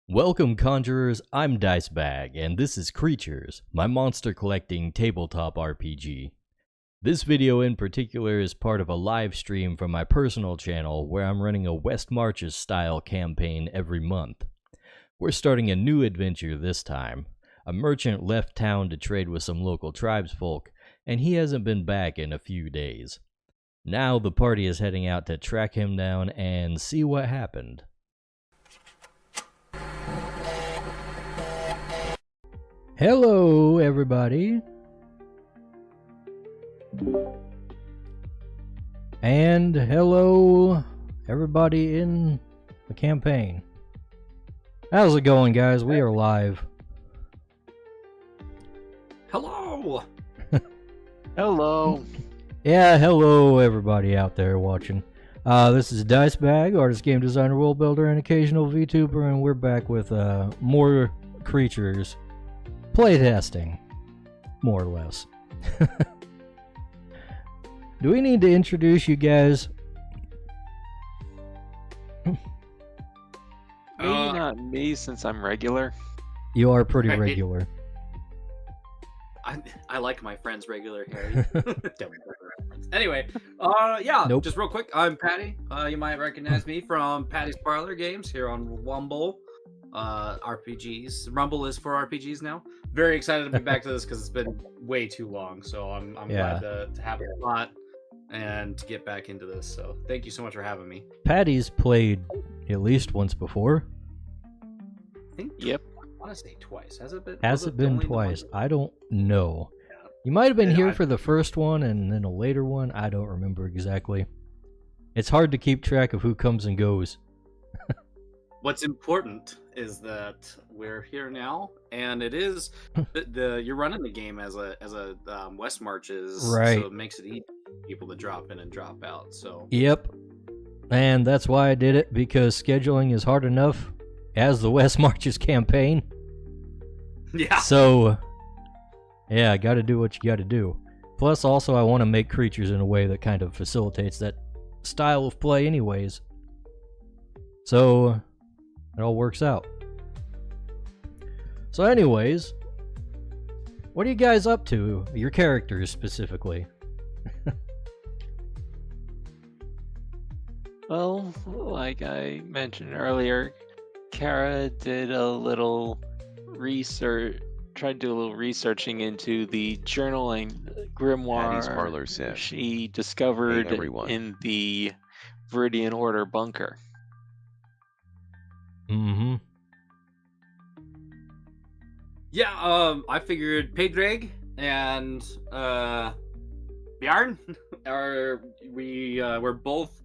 Welcome, Conjurers, I'm Dicebag, and this is Crytures, my monster collecting tabletop RPG. This video in particular is part of a live stream from my personal channel where I'm running a West Marches style campaign every month. We're starting a new adventure this time. A merchant left town to trade with some local tribesfolk, and he hasn't been back in a few days. Now the party is heading out to track him down and see what happened. Hello, everybody. And hello, everybody in the campaign. How's it going, guys? We are live. Hello! Hello. Yeah, hello, everybody out there watching. This is Dicebag, artist, game designer, world builder, and occasional VTuber, and we're back with more Crytures. Playtesting, more or less. Do we need to introduce you guys? Maybe not me, since I'm regular. You are pretty Right. regular. I like my friends regular, Harry. Anyway, yeah, Nope. just real quick, I'm Patty. You might recognize me from Patty's Parlor Games here on Rumble. RPGs. Rumble is for RPGs now. Very excited to be back to this because it's been way too long. So I'm glad to have a lot and to get back into this. So thank you so much for having me. Patty's played at least once before. I think. Yep. I want to say twice. Has it been? Has was it been only the twice? one? I don't know. Yeah. You might have been Yeah, here I- for the first one and then a later one. I don't remember exactly. It's hard to keep track of who comes and goes. What's important is that we're here now, and it is you're running the game as a West Marches, Right. So it makes it easy for people to drop in and drop out. So Yep. And that's why I did it, because scheduling is hard enough as the West Marches campaign. yeah, So, yeah, gotta do what you gotta do. Plus, also, I want to make Crytures in a way that kind of facilitates that style of play anyways. So, it all works out. So anyways, what are you guys up to? Your characters, specifically. Well, like I mentioned earlier, Kara did a little research, tried to do a little researching into the journaling Patty's grimoire Parlor Sim. she discovered Hey, everyone. in the Viridian Order bunker. Mm-hmm. yeah. I figured Pedreg and Bjarn we're both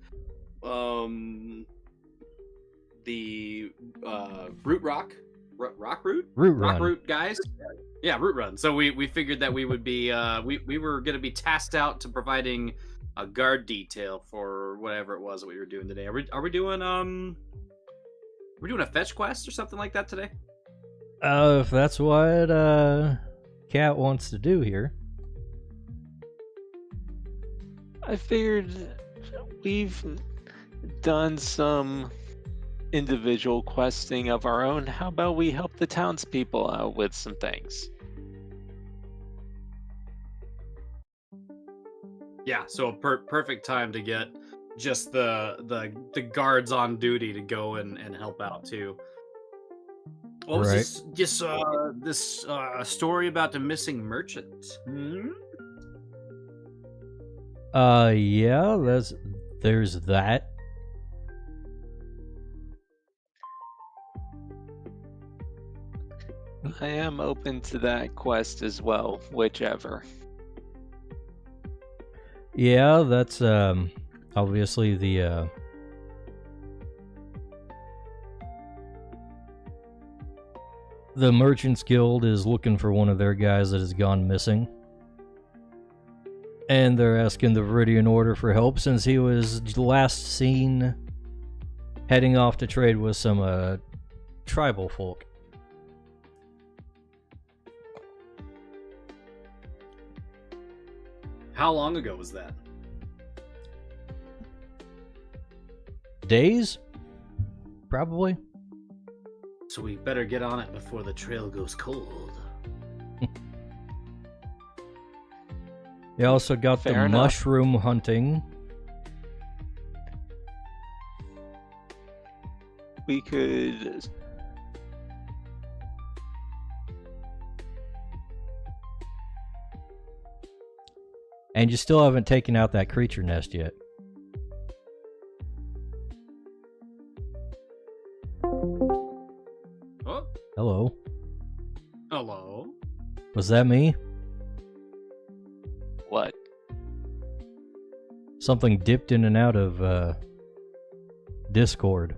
the root rock root Run. root guys. Yeah, root run. So we figured that we would be we were gonna be tasked out to providing a guard detail for whatever it was that we were doing today. Are we doing we're doing a fetch quest or something like that today? If that's what Cat wants to do here. I figured we've done some individual questing of our own. How about we help the townspeople out with some things? Yeah, so a perfect time to get just the guards on duty to go and help out too. What was Right. this story about the missing merchant? Yeah, there's that. I am open to that quest as well, whichever. Yeah, that's obviously the Merchants Guild is looking for one of their guys that has gone missing. And they're asking the Viridian Order for help since he was last seen heading off to trade with some tribal folk. How long ago was that? Days? Probably. So we better get on it before the trail goes cold. You also got Fair the enough. mushroom hunting. We could. And you still haven't taken out that creature nest yet. Oh, Hello. hello. Was that me? What? Something dipped in and out of Discord.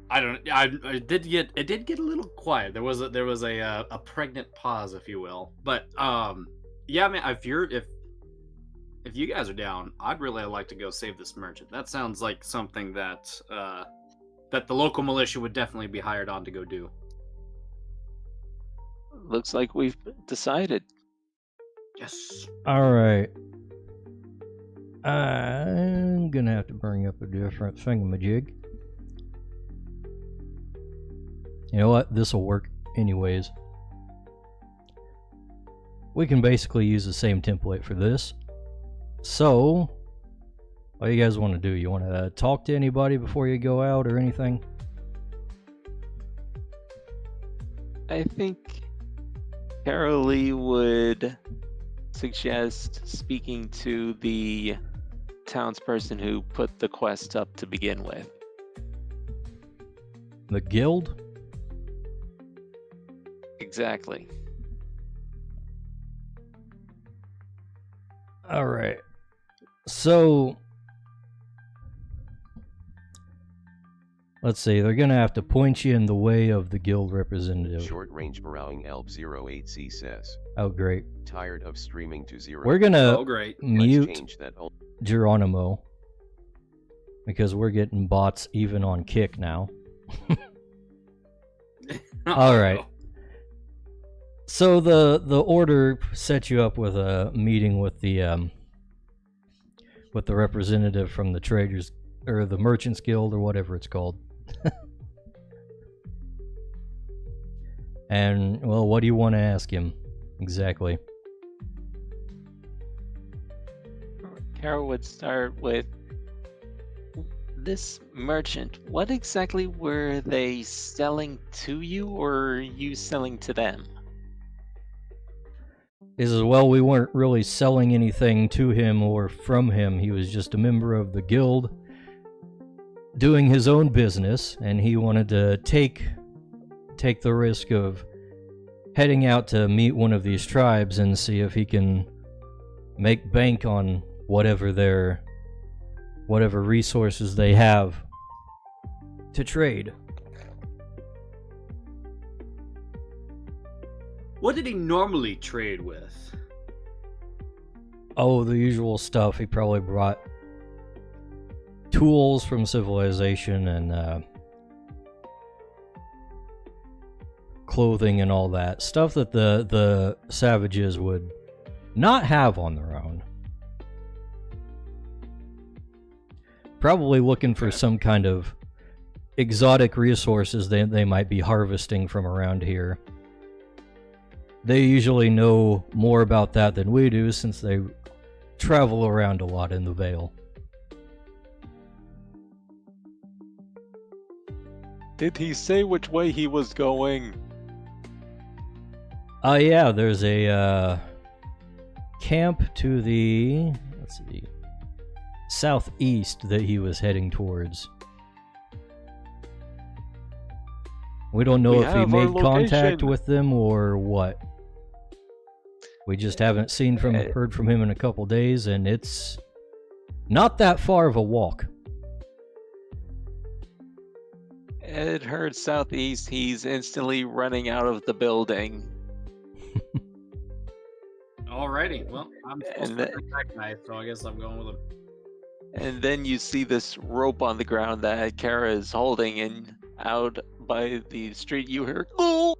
I don't. It did get a little quiet. There was a pregnant pause, if you will. But yeah, man. If you guys are down, I'd really like to go save this merchant. That sounds like something that that the local militia would definitely be hired on to go do. Looks like we've decided. Yes. Alright. I'm gonna have to bring up a different thingamajig. You know what? This'll work anyways. We can basically use the same template for this. So, what do you guys want to do? You want to talk to anybody before you go out or anything? I think Carolee would suggest speaking to the townsperson who put the quest up to begin with. The guild? Exactly. Alright. So, let's see, they're gonna have to point you in the way of the guild representative. Short range Barrowing Elb 08C says, Oh, great. tired of streaming to zero. We're gonna Oh, great. Let's mute change that. Geronimo because we're getting bots even on Kick now. All right. So the order set you up with a meeting with the representative from the traders or the merchants guild or whatever it's called. And well, what do you want to ask him exactly? Carol would start with this merchant. What exactly were they selling to you, or are you selling to them? Is as well, we weren't really selling anything to him or from him. He was just a member of the guild doing his own business, and he wanted to take the risk of heading out to meet one of these tribes and see if he can make bank on whatever resources they have to trade. What did he normally trade with? Oh, the usual stuff. He probably brought tools from civilization and clothing and all that stuff that the savages would not have on their own. Probably looking for some kind of exotic resources they might be harvesting from around here. They usually know more about that than we do since they travel around a lot in the Vale. Did he say which way he was going? Yeah, there's a camp to the, let's see, southeast that he was heading towards. We don't know We if he have our made contact location. with them or what. We just haven't heard from him in a couple days, and it's not that far of a walk. Ed heard southeast. He's instantly running out of the building. Alrighty. Well, I'm supposed And to the- protect knife, so I guess I'm going with him. And then you see this rope on the ground that Kara is holding, and out by the street you hear, "Oh!"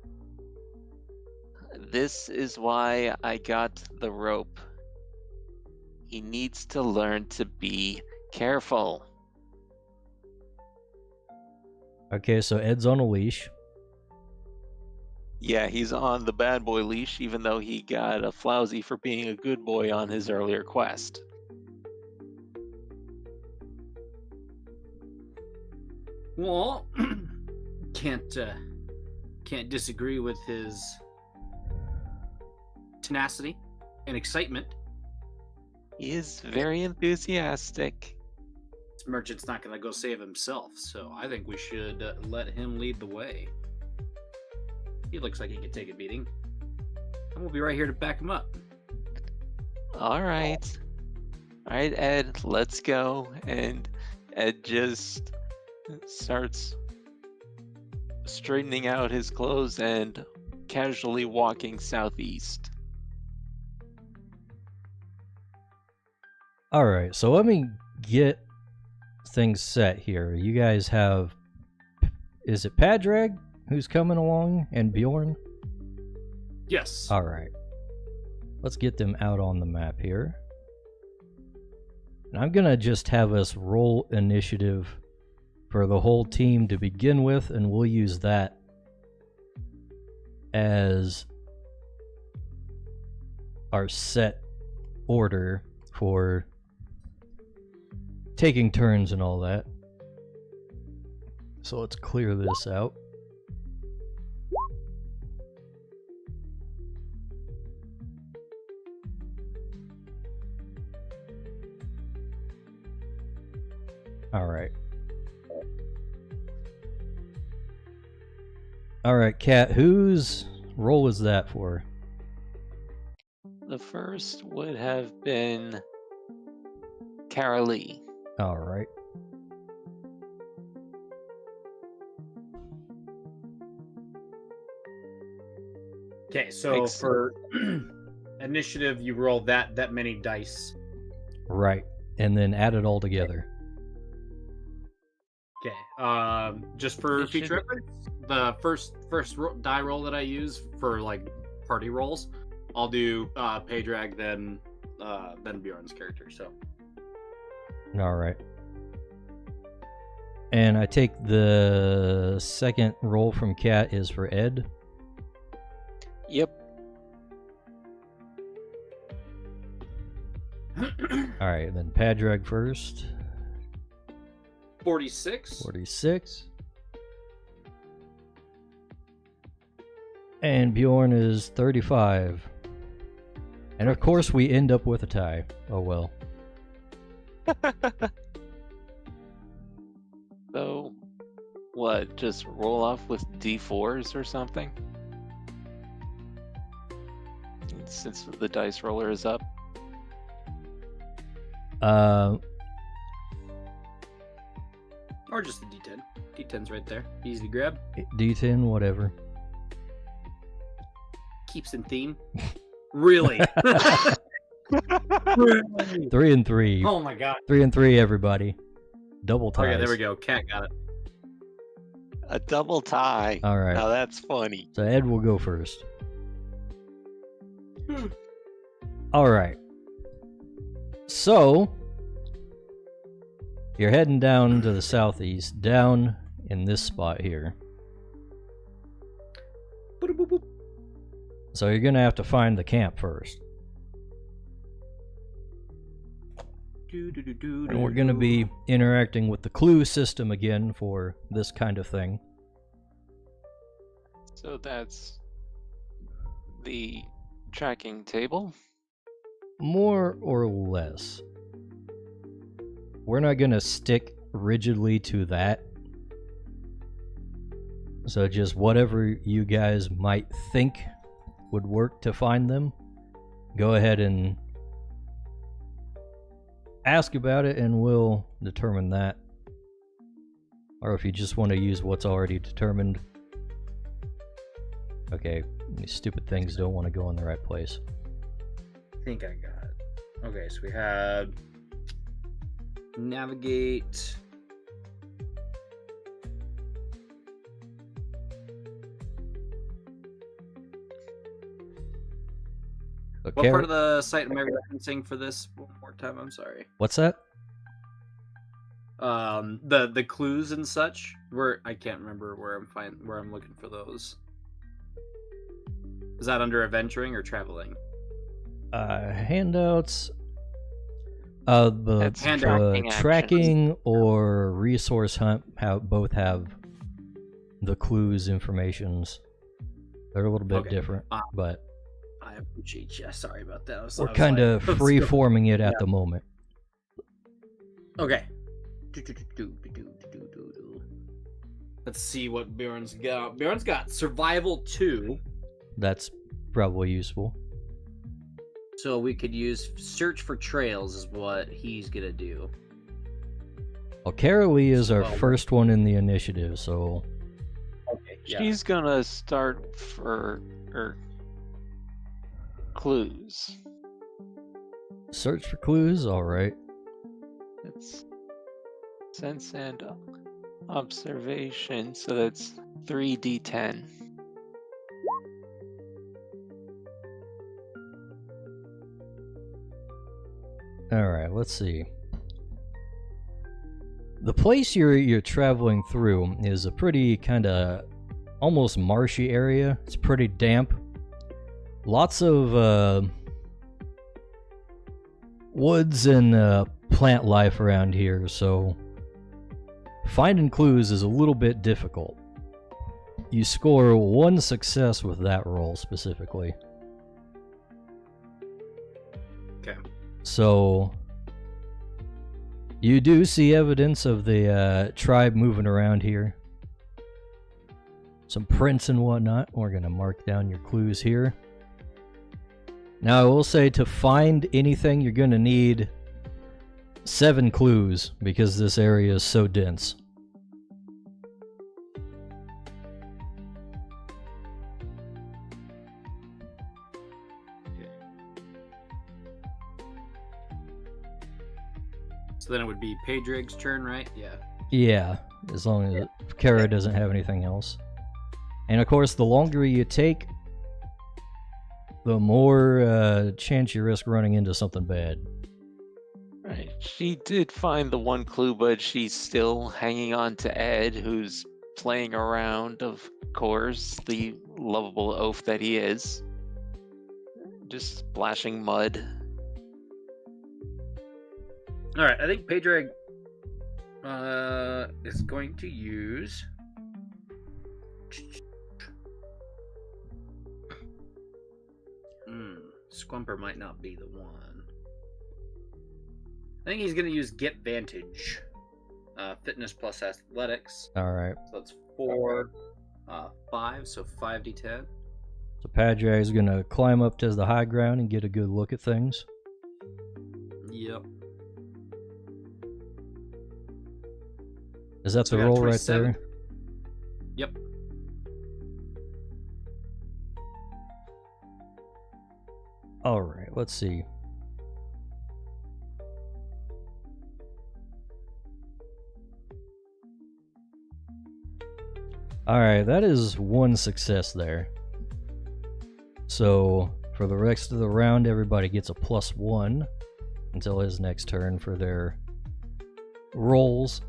This is why I got the rope. He needs to learn to be careful. Okay, so Ed's on a leash. Yeah, he's on the bad boy leash, even though he got a flousy for being a good boy on his earlier quest. Well, can't disagree with his tenacity and excitement. He is very enthusiastic. This merchant's not going to go save himself, so I think we should let him lead the way. He looks like he could take a beating. And we'll be right here to back him up. All right, Ed, let's go. And Ed just starts straightening out his clothes and casually walking southeast. All right, so let me get things set here. You guys have, is it Padraig who's coming along and Bjorn? Yes. All right, let's get them out on the map here. And I'm gonna just have us roll initiative for the whole team to begin with, and we'll use that as our set order for taking turns and all that. So let's clear this out. All right. All right, Kat, whose role is that for? The first would have been Carolee. All right. Okay, so Excellent. for initiative, you roll that many dice. Right. And then add it all together. Okay. Just for It future should- reference, the first die roll that I use for like party rolls, I'll do Padraig, then Bjorn's character. So All right. And I take the second roll from Kat is for Ed. Yep. All right, then Padraig first. 46. 46. And Bjorn is 35. And of course we end up with a tie. Oh well. So, what? Just roll off with D4s or something? Since the dice roller is up. Or just the D10. D10's right there. Easy to grab. D10, whatever. Keeps in theme. Really? Really? 3 and 3. Oh my god. 3 and 3, everybody. Double ties. Okay, there we go. Cat got it. A double tie. All right. Now that's funny. So Ed will go first. Hmm. All right. So you're heading down to the southeast, down in this spot here. Boop, boop, boop. So you're gonna have to find the camp first. And we're gonna be interacting with the clue system again for this kind of thing. So that's the tracking table. More or less. We're not gonna stick rigidly to that. So just whatever you guys might think would work to find them, go ahead and ask about it and we'll determine that. Or if you just want to use what's already determined. Okay, these stupid things don't want to go in the right place. I think I got it. Okay, so we had navigate. What Okay. part of the site am I referencing for this? One more time, I'm sorry. What's that? the clues and such. Where I can't remember where I'm looking for those. Is that under adventuring or traveling? Handouts. That's The tracking or resource hunt both have the clues informations. They're a little bit different, but I appreciate you. Sorry about that. we're kind of free-forming it at the moment. Okay. Let's see what Bjorn's got. Bjorn's got Survival 2. That's probably useful. So we could use Search for Trails is what he's gonna do. Well, Carolee is our first one in the initiative, so... Okay, She's gonna start for clues. Search for clues? Alright. It's sense and observation, so that's 3d10. Alright, let's see. The place you're traveling through is a pretty kind of almost marshy area. It's pretty damp. Lots of woods and plant life around here, so finding clues is a little bit difficult. You score 1 success with that roll specifically. Okay. So you do see evidence of the tribe moving around here. Some prints and whatnot. We're going to mark down your clues here. Now I will say to find anything you're going to need 7 clues because this area is so dense. So then it would be Pedrig's turn, right? Yeah. Yeah, as long as Kara doesn't have anything else. And of course, the longer you take, the more chance you risk running into something bad. Right. She did find the 1 clue, but she's still hanging on to Ed, who's playing around, of course, the lovable oaf that he is. Just splashing mud. Alright, I think Pedrig is going to use... Squumper might not be the one. I think he's going to use Get Vantage. Fitness plus athletics. Alright. So that's 4, 5, so 5d10. So Padre is going to climb up to the high ground and get a good look at things. Yep. Is that So the we got roll right 27. there? Yep. Alright, let's see. Alright, that is 1 success there. So, for the rest of the round, everybody gets a +1 until his next turn for their rolls.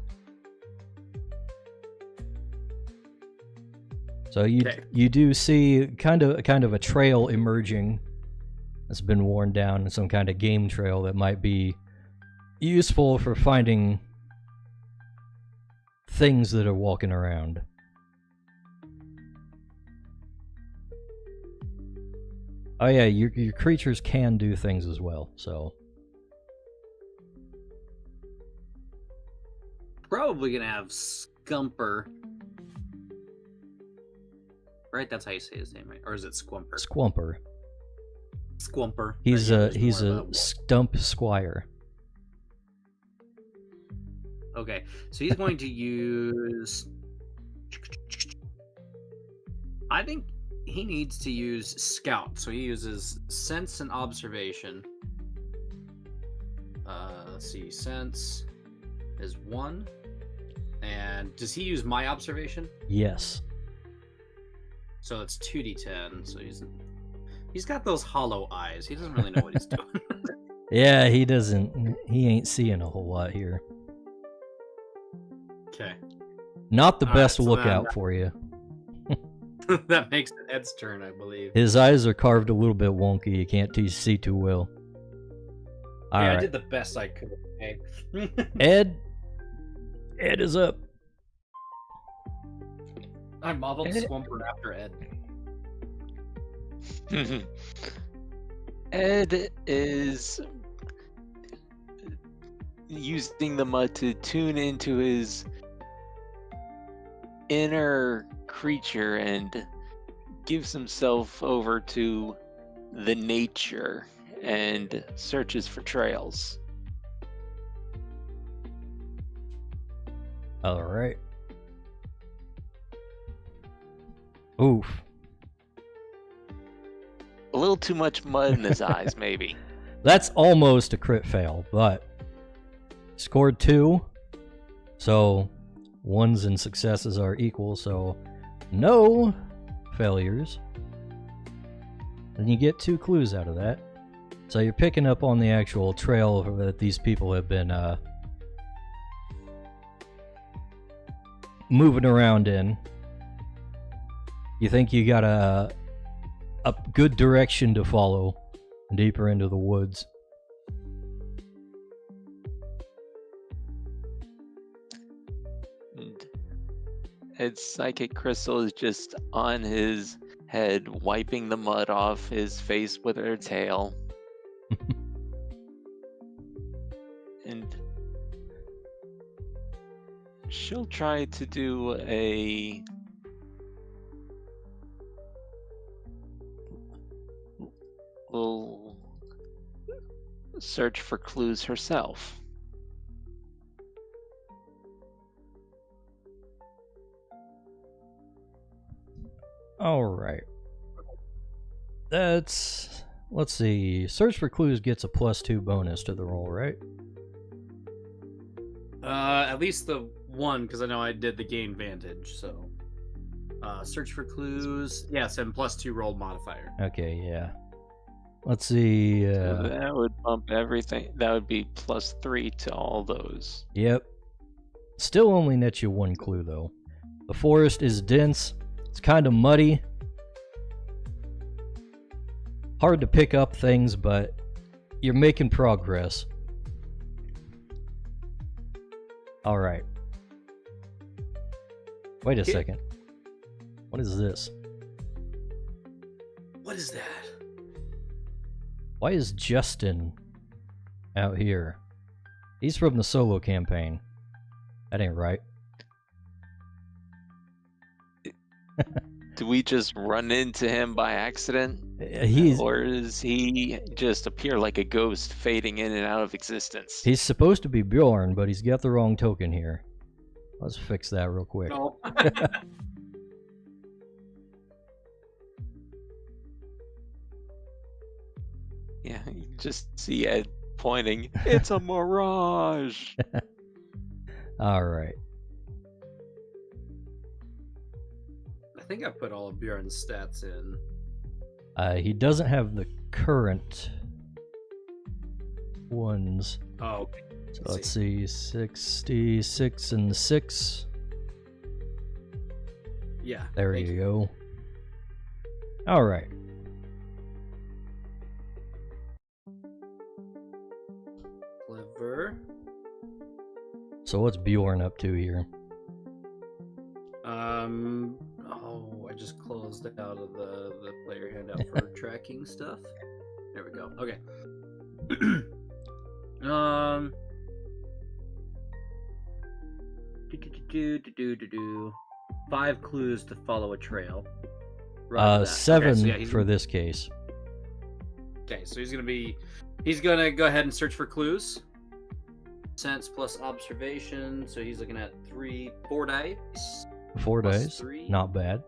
So you do see kind of a trail emerging that's been worn down, some kind of game trail that might be useful for finding things that are walking around. Oh yeah, your creatures can do things as well, so... Probably gonna have Scumper. Right, that's how you say his name, right? Or is it Squumper? Squumper. Squumper. He's Yeah, a stump squire. Okay, so he's going to use... I think he needs to use Scout, so he uses Sense and Observation. Let's see, Sense is 1. And does he use my Observation? Yes. So it's 2d10, so he's got those hollow eyes. He doesn't really know what he's doing. Yeah, he doesn't. He ain't seeing a whole lot here. Okay. Not the All best right, so lookout then- for you. That makes it Ed's turn, I believe. His eyes are carved a little bit wonky. You can't see too well. All I right, did the best I could. Okay. Ed. Ed is up. I modeled Ed- Swampert after Ed. Ed is using the mud to tune into his inner creature and gives himself over to the nature and searches for trails. All right. Oof. A little too much mud in his eyes, maybe. That's almost a crit fail, but scored 2. So 1s and successes are equal, so no failures. And you get 2 clues out of that. So you're picking up on the actual trail that these people have been moving around in. You think you got a good direction to follow deeper into the woods. And Ed's psychic crystal is just on his head, wiping the mud off his face with her tail. And she'll try to do a little search for clues herself. Alright. That's... Let's see. Search for clues gets a +2 bonus to the roll, right? At least the one, because I know I did the gain vantage, so. Search for clues. Yes, and +2 roll modifier. Okay, yeah. Let's see. So that would bump everything. That would be +3 to all those. Yep. Still only nets you 1 clue, though. The forest is dense. It's kind of muddy. Hard to pick up things, but you're making progress. Alright. Wait a Okay. second. What is this? What is that? Why is Justin out here? He's from the solo campaign. That ain't right. Do we just run into him by accident? He's Or does he just appear like a ghost fading in and out of existence? he's supposed to be Bjorn, but he's got the wrong token here. Let's fix that real quick. No. Yeah, you can just see Ed pointing. It's a mirage! Alright. I think I put all of Bjorn's stats in. He doesn't have the current ones. Oh, okay. So let's see. 66 and 6. Yeah. There thank you go. Alright. Clever. So what's Bjorn up to here? Oh, I just closed out of the player handout for tracking stuff. There we go. Okay. Do. 5 clues to follow a trail. Roger that. 7 Okay, so yeah, he's for this case. Okay, so he's gonna go ahead and search for clues. Sense plus observation, so he's looking at 4 dice. 4 Plus days. 3. Not bad.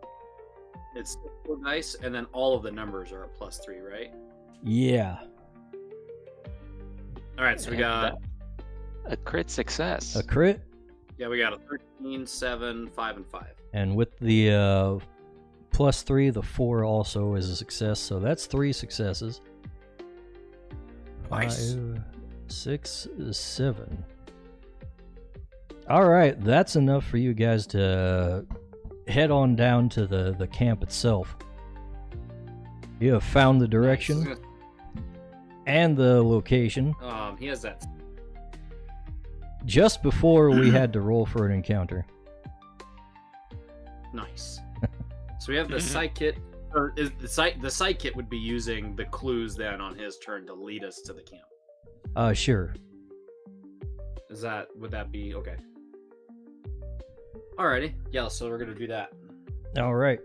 It's 4 dice, and then all of the numbers are a +3, right? Yeah. All right, so we And got a crit success. A crit. we got a 13, 7, 5, and 5. And with the +3, the 4 also is a success. So that's 3 successes. Nice. 5, 6, 7. Alright, that's enough for you guys to head on down to the camp itself. You have found the direction and the location. He has that. Just before we had to roll for an encounter. Nice. So we have the psych kit. Or is the psych kit would be using the clues then on his turn to lead us to the camp. Sure. Would that be okay? Alrighty. Yeah, so we're gonna do that. Alright.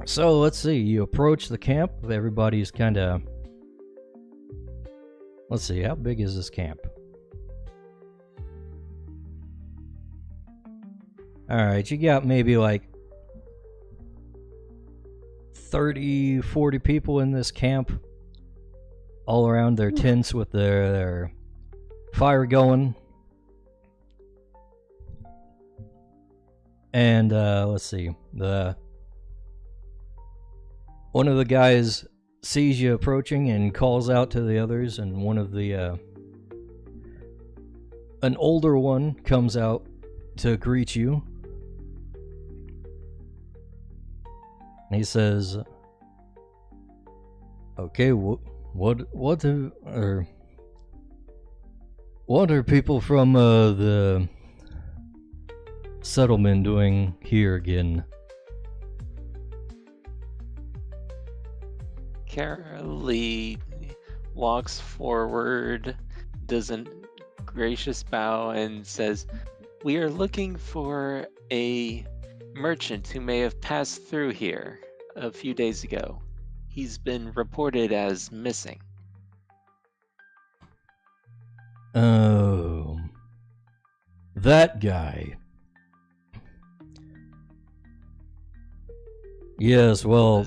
So let's see, you approach the camp, everybody's kinda... Let's see, how big is this camp? Alright, you got maybe like 30, 40 people in this camp. All around their tents with their fire going. And let's see, one of the guys sees you approaching and calls out to the others, and one of the an older one comes out to greet you. And he says, "Okay, what are people from the settlement doing here again?" Carolee walks forward, does a gracious bow, and says, "We are looking for a merchant who may have passed through here a few days ago. He's been reported as missing." Oh, that guy. Yes, well,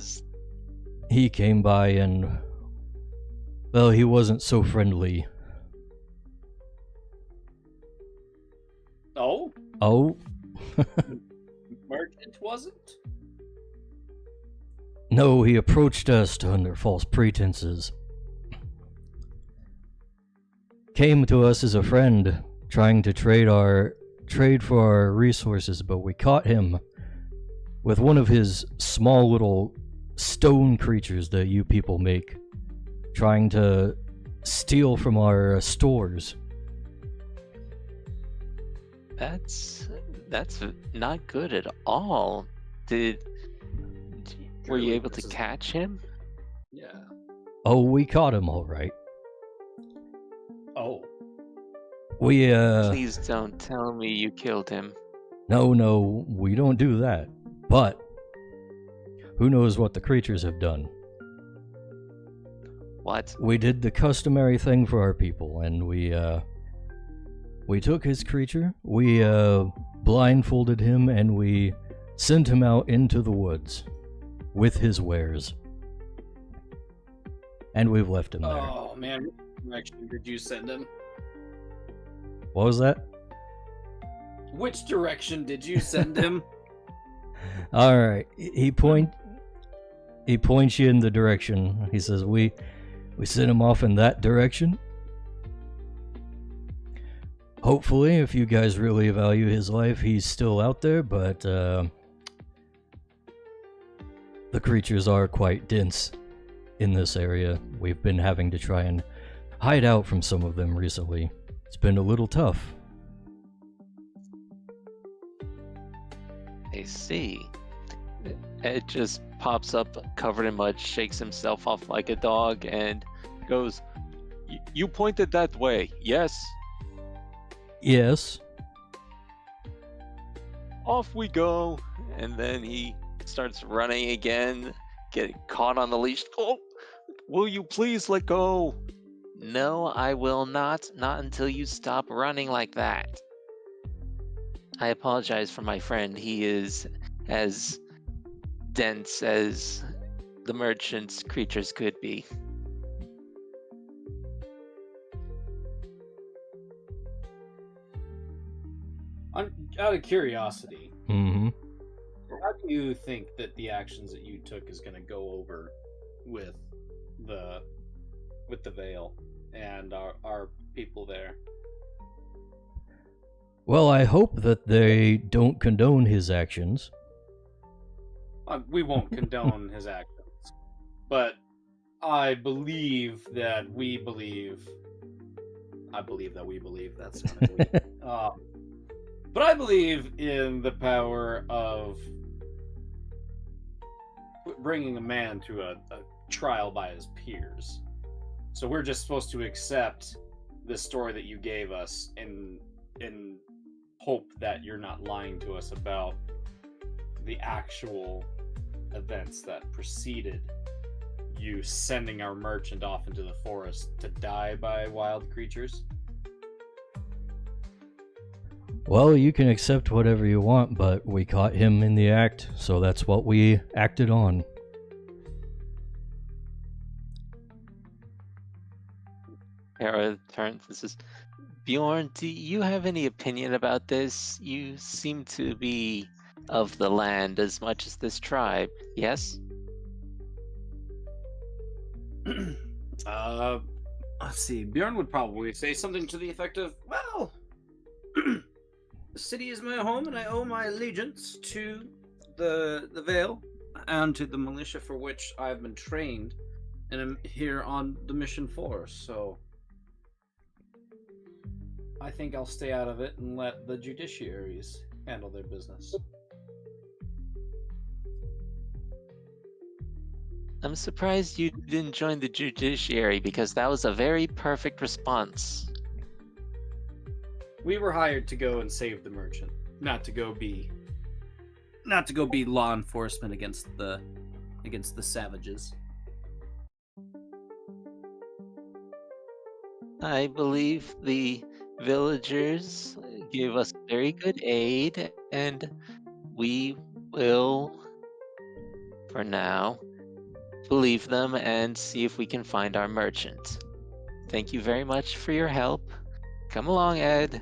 he came by and, well, he wasn't so friendly. Oh? Oh? Merchant wasn't? No, he approached us under false pretenses. Came to us as a friend, trying to trade for our resources, but we caught him with one of his small little stone creatures that you people make, trying to steal from our stores. That's not good at all. Were you able to catch him? Yeah. Oh, we caught him all right. Oh. We Please don't tell me you killed him. No, we don't do that. But who knows what the creatures have done? What? We did the customary thing for our people, and we took his creature, we blindfolded him, and we sent him out into the woods with his wares. And we've left him there. Oh man, which direction did you send him? What was that? Which direction did you send him? Alright, he points you in the direction. He says, we sent him off in that direction. Hopefully, if you guys really value his life, he's still out there, but the creatures are quite dense in this area. We've been having to try and hide out from some of them recently. It's been a little tough. I see. Ed just pops up covered in mud, shakes himself off like a dog, and goes, "You pointed that way, yes?" Yes. Off we go. And then he starts running again, getting caught on the leash. "Oh, will you please let go?" "No, I will not. Not until you stop running like that." I apologize for my friend. He is as dense as the merchant's creatures could be. Out of curiosity, Mm-hmm. how do you think that the actions that you took is going to go over with the Vale and our people there? Well, I hope that they don't condone his actions. We won't condone his actions, but I believe that we believe. I believe that we believe. That's weak. But I believe in the power of bringing a man to a trial by his peers. So we're just supposed to accept the story that you gave us in hope that you're not lying to us about the actual events that preceded you sending our merchant off into the forest to die by wild creatures. Well, you can accept whatever you want, but we caught him in the act, so that's what we acted on. Kara turns and says, Bjorn, do you have any opinion about this? You seem to be of the land as much as this tribe, yes? Let's see. Bjorn would probably say something to the effect of, well, the city is my home and I owe my allegiance to the Vale and to the militia for which I've been trained and am here on the mission for, so I think I'll stay out of it and let the judiciaries handle their business. I'm surprised you didn't join the judiciary because that was a very perfect response. We were hired to go and save the merchant, not to go be law enforcement against the savages. I believe the villagers gave us very good aid, and we will, for now, believe them and see if we can find our merchant. Thank you very much for your help. Come along, Ed.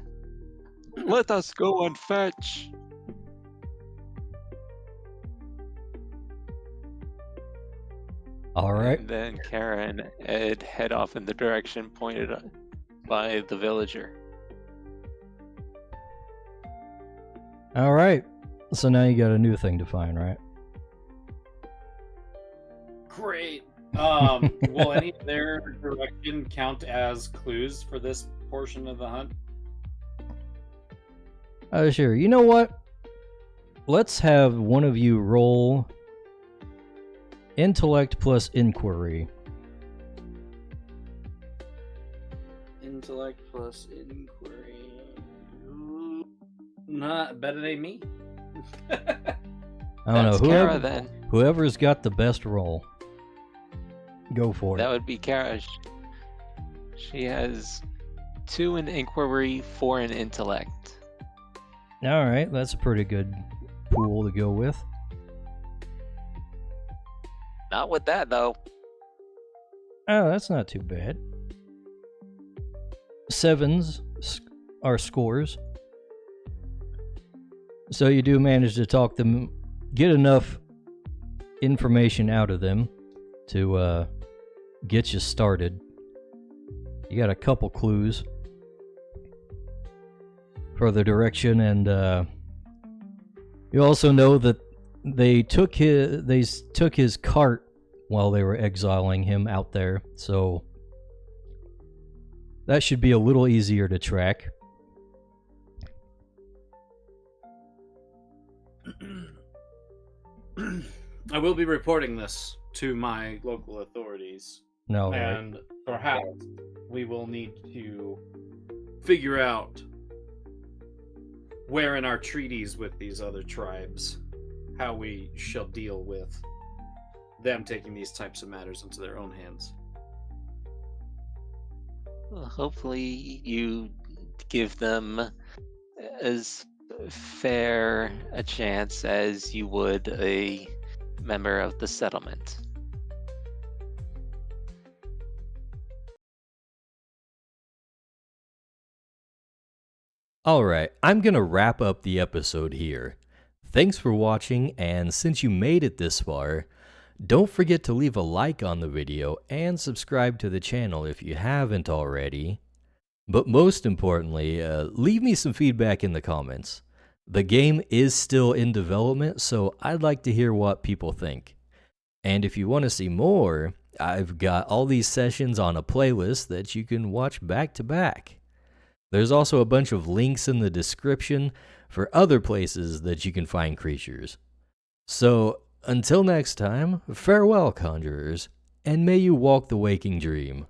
Let us go and fetch. All right. And then Kara and Ed head off in the direction pointed by the villager. All right. So now you got a new thing to find, right? Great. Will any of their direction count as clues for this portion of the hunt? Sure. You know what? Let's have one of you roll intellect plus inquiry. Intellect plus inquiry. Not better than me. I don't know. Kara, then. Whoever's got the best roll, go for it. That would be Kara. She has 2 in inquiry, 4 in intellect. All right, that's a pretty good pool to go with. Not with that, though. Oh, that's not too bad. 7s are scores. So you do manage to talk them, get enough information out of them to get you started. You got a couple clues for the direction, and you also know that they took his cart while they were exiling him out there, so that should be a little easier to track. I will be reporting this to my local authorities. No, right. And perhaps we will need to figure out where in our treaties with these other tribes how we shall deal with them taking these types of matters into their own hands. Well, hopefully you give them as fair a chance as you would a member of the settlement. Alright, I'm gonna wrap up the episode here. Thanks for watching, and since you made it this far, don't forget to leave a like on the video and subscribe to the channel if you haven't already. But most importantly, leave me some feedback in the comments. The game is still in development, so I'd like to hear what people think. And if you want to see more, I've got all these sessions on a playlist that you can watch back to back. There's also a bunch of links in the description for other places that you can find Crytures. So, until next time, farewell, Conjurers, and may you walk the waking dream.